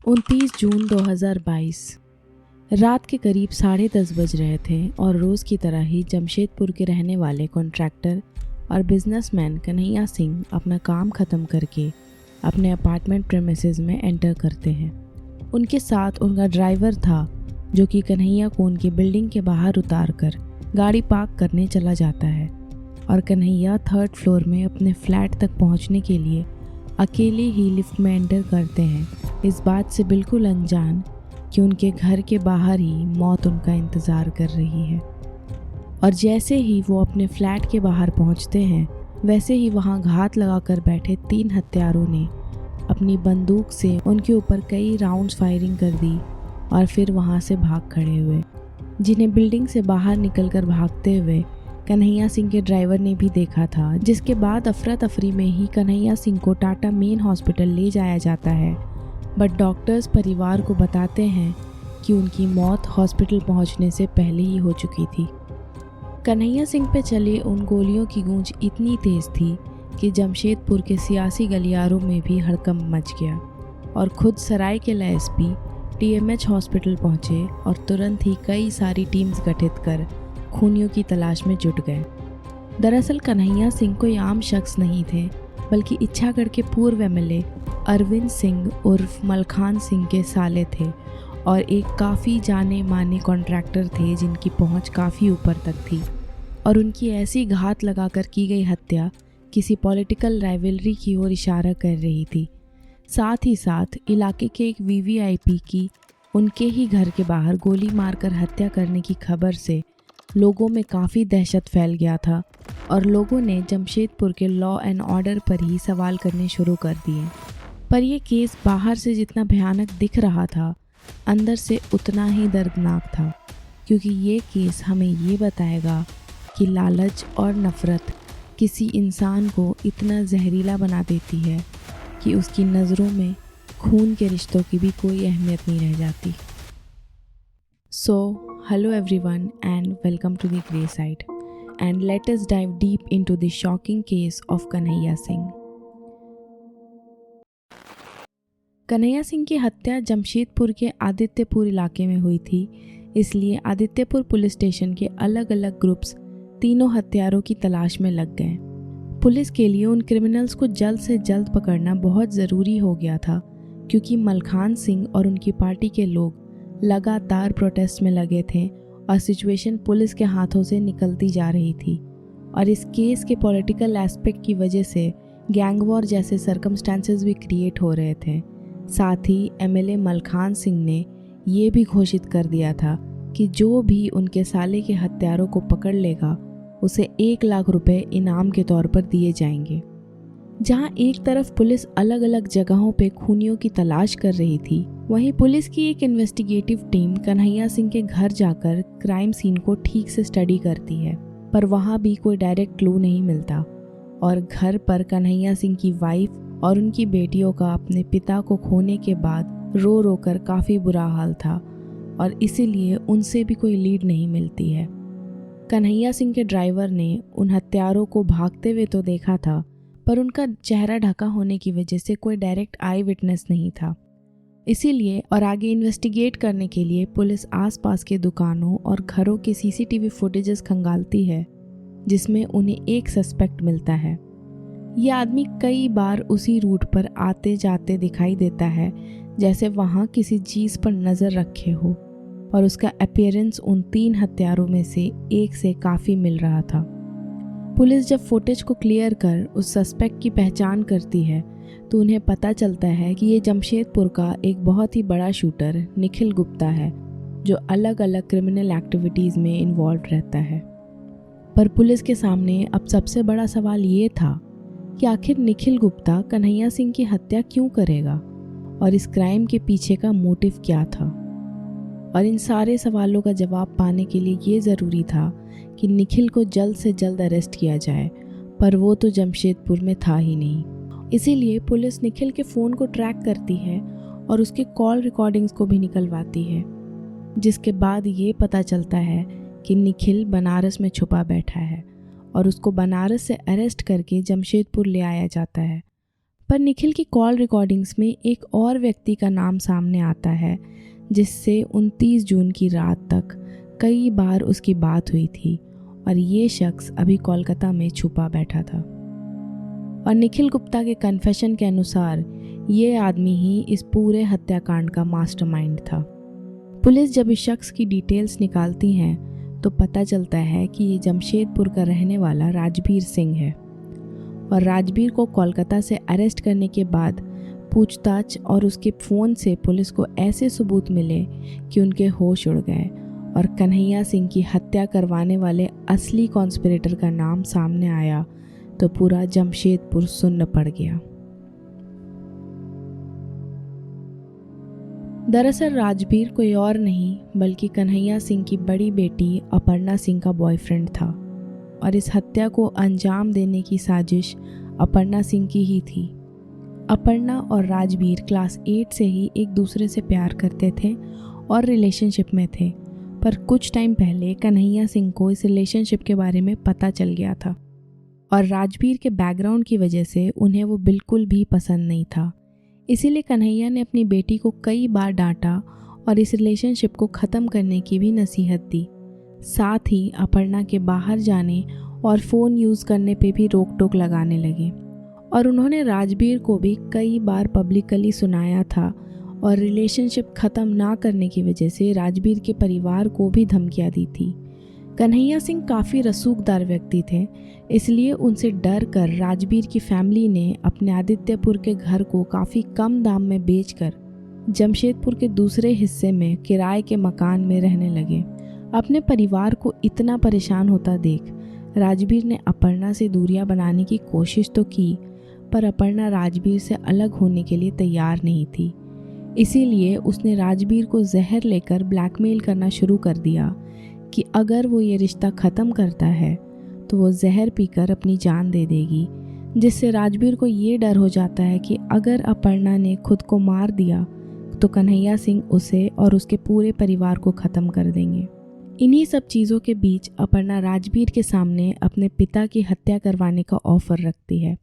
29 जून 2022 रात के करीब 10:30 बज रहे थे और रोज़ की तरह ही जमशेदपुर के रहने वाले कॉन्ट्रैक्टर और बिजनेसमैन कन्हैया सिंह अपना काम ख़त्म करके अपने अपार्टमेंट प्रेमिसेस में एंटर करते हैं। उनके साथ उनका ड्राइवर था जो कि कन्हैया को उनकी बिल्डिंग के बाहर उतार कर गाड़ी पार्क करने चला जाता है और कन्हैया 3rd फ्लोर में अपने फ्लैट तक पहुंचने के लिए अकेले ही लिफ्ट में एंटर करते हैं, इस बात से बिल्कुल अनजान कि उनके घर के बाहर ही मौत उनका इंतज़ार कर रही है। और जैसे ही वो अपने फ्लैट के बाहर पहुंचते हैं वैसे ही वहां घात लगाकर बैठे 3 हत्यारों ने अपनी बंदूक से उनके ऊपर कई राउंड्स फायरिंग कर दी और फिर वहां से भाग खड़े हुए, जिन्हें बिल्डिंग से बाहर निकलकर भागते हुए कन्हैया सिंह के ड्राइवर ने भी देखा था। जिसके बाद अफरा तफरी में ही कन्हैया सिंह को टाटा मेन हॉस्पिटल ले जाया जाता है, बट डॉक्टर्स परिवार को बताते हैं कि उनकी मौत हॉस्पिटल पहुंचने से पहले ही हो चुकी थी। कन्हैया सिंह पे चले उन गोलियों की गूंज इतनी तेज़ थी कि जमशेदपुर के सियासी गलियारों में भी हड़कंप मच गया और खुद सरायकेला एसपी टीएमएच हॉस्पिटल पहुंचे और तुरंत ही कई सारी टीम्स गठित कर खूनियों की तलाश में जुट गए। दरअसल कन्हैया सिंह कोई आम शख्स नहीं थे, बल्कि इच्छागढ़ के पूर्व एमएलए अरविंद सिंह उर्फ मलखान सिंह के साले थे और एक काफ़ी जाने माने कॉन्ट्रैक्टर थे जिनकी पहुंच काफ़ी ऊपर तक थी। और उनकी ऐसी घात लगाकर की गई हत्या किसी पॉलिटिकल राइवलरी की ओर इशारा कर रही थी। साथ ही साथ इलाके के एक वीवीआईपी की उनके ही घर के बाहर गोली मारकर हत्या करने की खबर से लोगों में काफ़ी दहशत फैल गया था और लोगों ने जमशेदपुर के लॉ एंड ऑर्डर पर ही सवाल करने शुरू कर दिए। पर यह केस बाहर से जितना भयानक दिख रहा था, अंदर से उतना ही दर्दनाक था, क्योंकि ये केस हमें ये बताएगा कि लालच और नफ़रत किसी इंसान को इतना जहरीला बना देती है कि उसकी नज़रों में खून के रिश्तों की भी कोई अहमियत नहीं रह जाती। So, hello everyone and welcome to the Grey Side, and let us dive deep into the shocking case of Kanhaiya Singh. Kanhaiya Singh की हत्या जमशेदपुर के आदित्यपुर इलाके में हुई थी, इसलिए आदित्यपुर पुलिस स्टेशन के अलग अलग ग्रुप्स तीनों हत्यारों की तलाश में लग गए। पुलिस के लिए उन क्रिमिनल्स को जल्द से जल्द पकड़ना बहुत ज़रूरी हो गया था, क्योंकि मलखान सिंह और उनकी पार्टी के लोग लगातार प्रोटेस्ट में लगे थे और सिचुएशन पुलिस के हाथों से निकलती जा रही थी। और इस केस के पॉलिटिकल एस्पेक्ट की वजह से गैंग वॉर जैसे सर्कमस्टांसेस भी क्रिएट हो रहे थे। साथ ही एमएलए मलखान सिंह ने ये भी घोषित कर दिया था कि जो भी उनके साले के हत्यारों को पकड़ लेगा उसे 1 लाख रुपए इनाम के तौर पर दिए जाएंगे। जहां एक तरफ पुलिस अलग अलग जगहों पे खूनियों की तलाश कर रही थी, वहीं पुलिस की एक इन्वेस्टिगेटिव टीम कन्हैया सिंह के घर जाकर क्राइम सीन को ठीक से स्टडी करती है, पर वहां भी कोई डायरेक्ट क्लू नहीं मिलता और घर पर कन्हैया सिंह की वाइफ और उनकी बेटियों का अपने पिता को खोने के बाद रो रो कर काफ़ी बुरा हाल था और इसीलिए उनसे भी कोई लीड नहीं मिलती है। कन्हैया सिंह के ड्राइवर ने उन हत्यारों को भागते हुए तो देखा था, पर उनका चेहरा ढका होने की वजह से कोई डायरेक्ट आई विटनेस नहीं था। इसीलिए और आगे इन्वेस्टिगेट करने के लिए पुलिस आसपास के दुकानों और घरों के सीसीटीवी फुटेजेस खंगालती है, जिसमें उन्हें एक सस्पेक्ट मिलता है। यह आदमी कई बार उसी रूट पर आते जाते दिखाई देता है, जैसे वहाँ किसी चीज़ पर नज़र रखे हो, और उसका अपीयरेंस उन 3 हत्यारों में से एक से काफ़ी मिल रहा था। पुलिस जब फुटेज को क्लियर कर उस सस्पेक्ट की पहचान करती है तो उन्हें पता चलता है कि ये जमशेदपुर का एक बहुत ही बड़ा शूटर निखिल गुप्ता है, जो अलग अलग क्रिमिनल एक्टिविटीज़ में इन्वॉल्व रहता है। पर पुलिस के सामने अब सबसे बड़ा सवाल ये था कि आखिर निखिल गुप्ता कन्हैया सिंह की हत्या क्यों करेगा और इस क्राइम के पीछे का मोटिव क्या था। और इन सारे सवालों का जवाब पाने के लिए ये ज़रूरी था कि निखिल को जल्द से जल्द अरेस्ट किया जाए, पर वो तो जमशेदपुर में था ही नहीं। इसीलिए पुलिस निखिल के फ़ोन को ट्रैक करती है और उसके कॉल रिकॉर्डिंग्स को भी निकलवाती है, जिसके बाद ये पता चलता है कि निखिल बनारस में छुपा बैठा है और उसको बनारस से अरेस्ट करके जमशेदपुर ले आया जाता है। पर निखिल की कॉल रिकॉर्डिंग्स में एक और व्यक्ति का नाम सामने आता है जिससे 29 जून की रात तक कई बार उसकी बात हुई थी और ये शख्स अभी कोलकाता में छुपा बैठा था। और निखिल गुप्ता के कन्फेशन के अनुसार ये आदमी ही इस पूरे हत्याकांड का मास्टरमाइंड था। पुलिस जब इस शख्स की डिटेल्स निकालती हैं तो पता चलता है कि ये जमशेदपुर का रहने वाला राजबीर सिंह है। और राजबीर को कोलकाता से अरेस्ट करने के बाद पूछताछ और उसके फ़ोन से पुलिस को ऐसे सबूत मिले कि उनके होश उड़ गए और कन्हैया सिंह की हत्या करवाने वाले असली कॉन्स्पिरेटर का नाम सामने आया तो पूरा जमशेदपुर सुन्न पड़ गया। दरअसल राजबीर कोई और नहीं बल्कि कन्हैया सिंह की बड़ी बेटी अपर्णा सिंह का बॉयफ्रेंड था और इस हत्या को अंजाम देने की साजिश अपर्णा सिंह की ही थी। अपर्णा और राजबीर क्लास 8 से ही एक दूसरे से प्यार करते थे और रिलेशनशिप में थे, पर कुछ टाइम पहले कन्हैया सिंह को इस रिलेशनशिप के बारे में पता चल गया था और राजबीर के बैकग्राउंड की वजह से उन्हें वो बिल्कुल भी पसंद नहीं था। इसीलिए कन्हैया ने अपनी बेटी को कई बार डांटा और इस रिलेशनशिप को ख़त्म करने की भी नसीहत दी। साथ ही अपर्णा के बाहर जाने और फ़ोन यूज़ करने पे भी रोक टोक लगाने लगे और उन्होंने राजबीर को भी कई बार पब्लिकली सुनाया था और रिलेशनशिप ख़त्म ना करने की वजह से राजबीर के परिवार को भी धमकियाँ दी थी। कन्हैया सिंह काफ़ी रसूखदार व्यक्ति थे, इसलिए उनसे डर कर राजबीर की फैमिली ने अपने आदित्यपुर के घर को काफ़ी कम दाम में बेचकर जमशेदपुर के दूसरे हिस्से में किराए के मकान में रहने लगे। अपने परिवार को इतना परेशान होता देख राजबीर ने अपर्णा से दूरियां बनाने की कोशिश तो की, पर अपर्णा राजबीर से अलग होने के लिए तैयार नहीं थी। इसीलिए उसने राजबीर को जहर लेकर ब्लैकमेल करना शुरू कर दिया कि अगर वो ये रिश्ता ख़त्म करता है तो वो जहर पीकर अपनी जान दे देगी, जिससे राजबीर को ये डर हो जाता है कि अगर अपर्णा ने खुद को मार दिया तो कन्हैया सिंह उसे और उसके पूरे परिवार को ख़त्म कर देंगे। इन्हीं सब चीज़ों के बीच अपर्णा राजबीर के सामने अपने पिता की हत्या करवाने का ऑफ़र रखती है।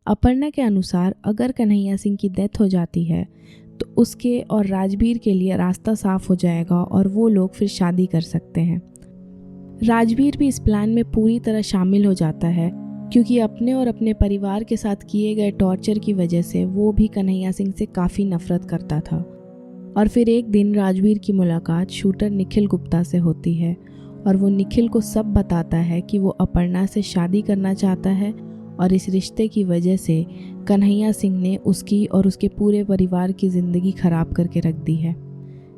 अपर्णा के अनुसार अगर कन्हैया सिंह की डेथ हो जाती है तो उसके और राजबीर के लिए रास्ता साफ हो जाएगा और वो लोग फिर शादी कर सकते हैं। राजबीर भी इस प्लान में पूरी तरह शामिल हो जाता है क्योंकि अपने और अपने परिवार के साथ किए गए टॉर्चर की वजह से वो भी कन्हैया सिंह से काफ़ी नफरत करता था। और फिर एक दिन राजबीर की मुलाकात शूटर निखिल गुप्ता से होती है और वो निखिल को सब बताता है कि वो अपर्णा से शादी करना चाहता है और इस रिश्ते की वजह से कन्हैया सिंह ने उसकी और उसके पूरे परिवार की ज़िंदगी ख़राब करके रख दी है,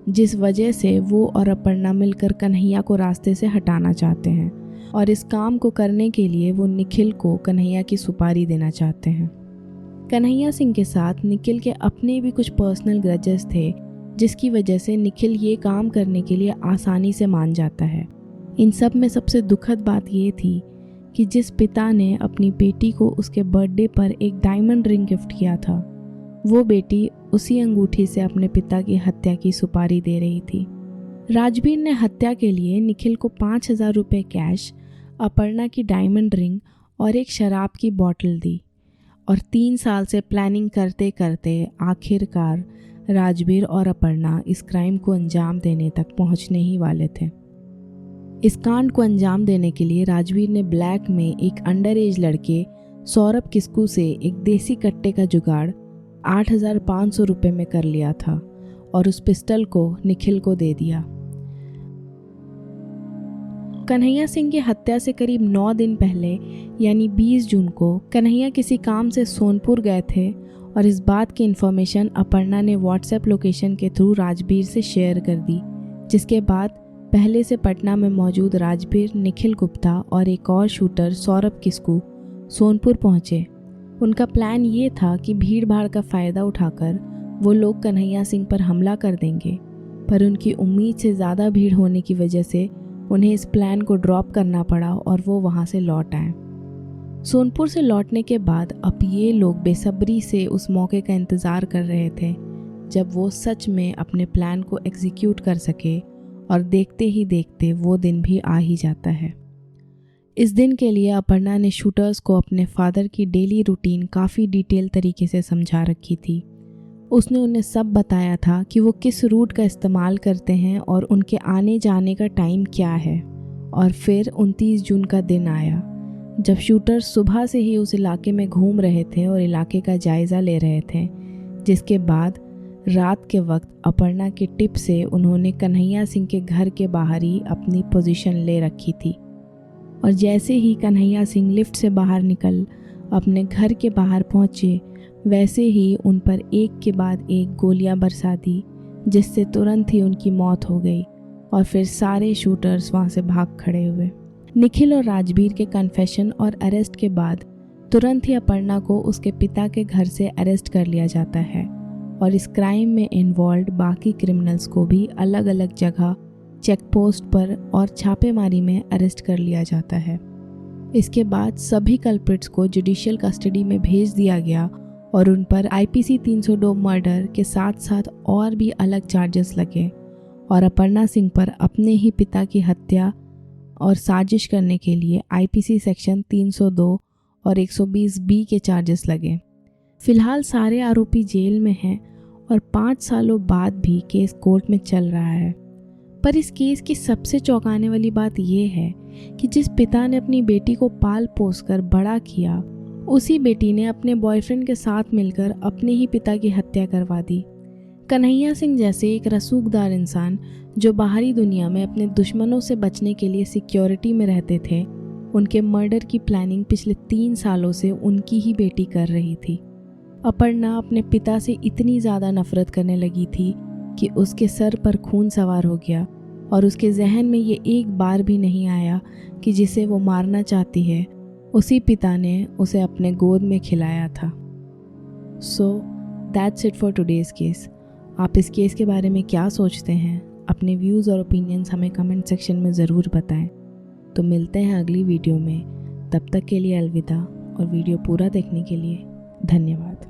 जिस वजह से वो और अपर्णा मिलकर कन्हैया को रास्ते से हटाना चाहते हैं और इस काम को करने के लिए वो निखिल को कन्हैया की सुपारी देना चाहते हैं। कन्हैया सिंह के साथ निखिल के अपने भी कुछ पर्सनल ग्रजेस थे, जिसकी वजह से निखिल ये काम करने के लिए आसानी से मान जाता है। इन सब में सबसे दुखद बात ये थी कि जिस पिता ने अपनी बेटी को उसके बर्थडे पर एक डायमंड रिंग गिफ्ट किया था, वो बेटी उसी अंगूठी से अपने पिता की हत्या की सुपारी दे रही थी। राजबीर ने हत्या के लिए निखिल को 5,000 रुपये कैश, अपर्णा की डायमंड रिंग और एक शराब की बोतल दी और 3 साल से प्लानिंग करते करते आखिरकार राजबीर और अपर्णा इस क्राइम को अंजाम देने तक पहुंचने ही वाले थे। इस कांड को अंजाम देने के लिए राजबीर ने ब्लैक में एक अंडर एज लड़के सौरभ किस्कू से एक देसी कट्टे का जुगाड़ 8,500 रुपये में कर लिया था और उस पिस्टल को निखिल को दे दिया। कन्हैया सिंह की हत्या से करीब 9 दिन पहले यानी 20 जून को कन्हैया किसी काम से सोनपुर गए थे और इस बात की इन्फॉर्मेशन अपर्णा ने व्हाट्सएप लोकेशन के थ्रू राजबीर से शेयर कर दी, जिसके बाद पहले से पटना में मौजूद राजबीर, निखिल गुप्ता और एक और शूटर सौरभ किस्कू सोनपुर पहुंचे। उनका प्लान ये था कि भीड़ भाड़ का फ़ायदा उठाकर वो लोग कन्हैया सिंह पर हमला कर देंगे, पर उनकी उम्मीद से ज़्यादा भीड़ होने की वजह से उन्हें इस प्लान को ड्रॉप करना पड़ा और वो वहाँ से लौट आए। सोनपुर से लौटने के बाद अब ये लोग बेसब्री से उस मौके का इंतज़ार कर रहे थे जब वो सच में अपने प्लान को एग्जीक्यूट कर सके, और देखते ही देखते वो दिन भी आ ही जाता है। इस दिन के लिए अपर्णा ने शूटर्स को अपने फादर की डेली रूटीन काफ़ी डिटेल तरीके से समझा रखी थी। उसने उन्हें सब बताया था कि वो किस रूट का इस्तेमाल करते हैं और उनके आने जाने का टाइम क्या है। और फिर 29 जून का दिन आया जब शूटर्स सुबह से ही उस इलाके में घूम रहे थे और इलाके का जायज़ा ले रहे थे, जिसके बाद रात के वक्त अपर्णा के टिप से उन्होंने कन्हैया सिंह के घर के बाहर ही अपनी पोजीशन ले रखी थी। और जैसे ही कन्हैया सिंह लिफ्ट से बाहर निकल अपने घर के बाहर पहुंचे, वैसे ही उन पर एक के बाद एक गोलियां बरसा दी, जिससे तुरंत ही उनकी मौत हो गई। और फिर सारे शूटर्स वहां से भाग खड़े हुए। निखिल और राजवीर के कन्फेशन और अरेस्ट के बाद तुरंत ही अपर्णा को उसके पिता के घर से अरेस्ट कर लिया जाता है और इस क्राइम में इन्वॉल्व बाकी क्रिमिनल्स को भी अलग अलग जगह चेक पोस्ट पर और छापेमारी में अरेस्ट कर लिया जाता है। इसके बाद सभी कल्प्रिट्स को जुडिशियल कस्टडी में भेज दिया गया और उन पर IPC 302 मर्डर के साथ साथ और भी अलग चार्जेस लगे और अपर्णा सिंह पर अपने ही पिता की हत्या और साजिश करने के लिए IPC सेक्शन 302 और 120B के चार्जेस लगे। फिलहाल सारे आरोपी जेल में हैं और 5 सालों बाद भी केस कोर्ट में चल रहा है। पर इस केस की सबसे चौंकाने वाली बात यह है कि जिस पिता ने अपनी बेटी को पाल पोस कर बड़ा किया, उसी बेटी ने अपने बॉयफ्रेंड के साथ मिलकर अपने ही पिता की हत्या करवा दी। कन्हैया सिंह जैसे एक रसूखदार इंसान जो बाहरी दुनिया में अपने दुश्मनों से बचने के लिए सिक्योरिटी में रहते थे, उनके मर्डर की प्लानिंग पिछले 3 सालों से उनकी ही बेटी कर रही थी। अपर्णा अपने पिता से इतनी ज़्यादा नफरत करने लगी थी कि उसके सर पर खून सवार हो गया और उसके जहन में ये एक बार भी नहीं आया कि जिसे वो मारना चाहती है, उसी पिता ने उसे अपने गोद में खिलाया था। So that's it for today's case. आप इस केस के बारे में क्या सोचते हैं? अपने व्यूज़ और ओपिनियंस हमें कमेंट सेक्शन में ज़रूर बताएं। तो मिलते हैं अगली वीडियो में। तब तक के लिए अलविदा और वीडियो पूरा देखने के लिए धन्यवाद।